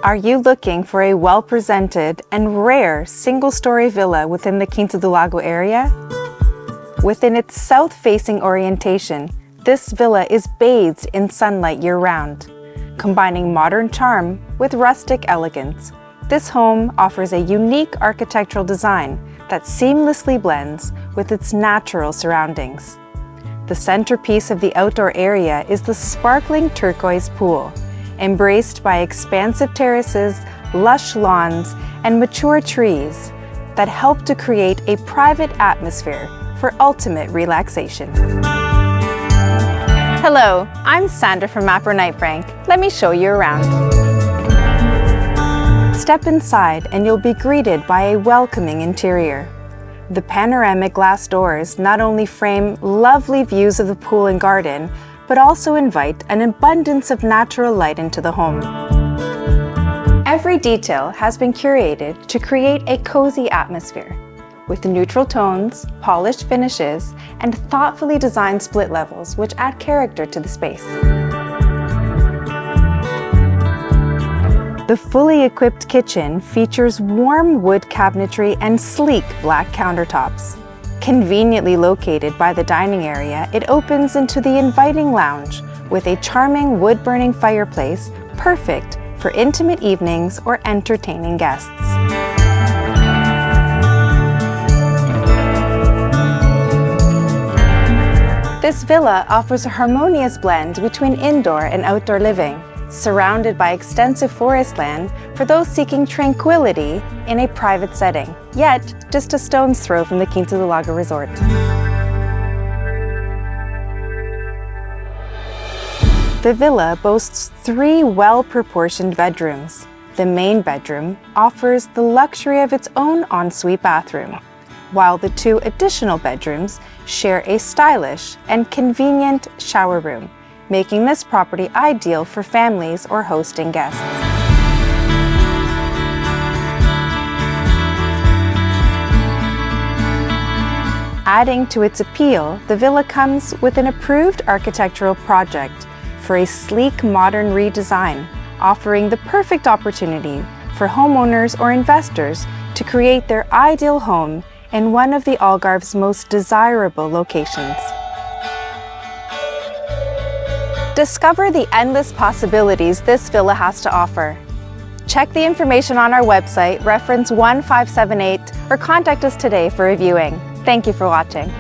Are you looking for a well-presented and rare single-story villa within the Quinta do Lago area? Within its south-facing orientation, this villa is bathed in sunlight year-round. Combining modern charm with rustic elegance, this home offers a unique architectural design that seamlessly blends with its natural surroundings. The centerpiece of the outdoor area is the sparkling turquoise pool, embraced by expansive terraces, lush lawns, and mature trees that help to create a private atmosphere for ultimate relaxation. Hello, I'm Sandra from Mapro Night Frank. Let me show you around. Step inside and you'll be greeted by a welcoming interior. The panoramic glass doors not only frame lovely views of the pool and garden, but also invite an abundance of natural light into the home. Every detail has been curated to create a cozy atmosphere, with neutral tones, polished finishes, and thoughtfully designed split levels which add character to the space. The fully equipped kitchen features warm wood cabinetry and sleek black countertops. Conveniently located by the dining area, it opens into the inviting lounge with a charming wood-burning fireplace, perfect for intimate evenings or entertaining guests. This villa offers a harmonious blend between indoor and outdoor living, surrounded by extensive forest land for those seeking tranquility in a private setting, yet just a stone's throw from the Quinta do Lago resort. The villa boasts 3 well-proportioned bedrooms. The main bedroom offers the luxury of its own ensuite bathroom, while the 2 additional bedrooms share a stylish and convenient shower room, making this property ideal for families or hosting guests. Adding to its appeal, the villa comes with an approved architectural project for a sleek modern redesign, offering the perfect opportunity for homeowners or investors to create their ideal home in one of the Algarve's most desirable locations. Discover the endless possibilities this villa has to offer. Check the information on our website, reference 1578, or contact us today for a viewing. Thank you for watching.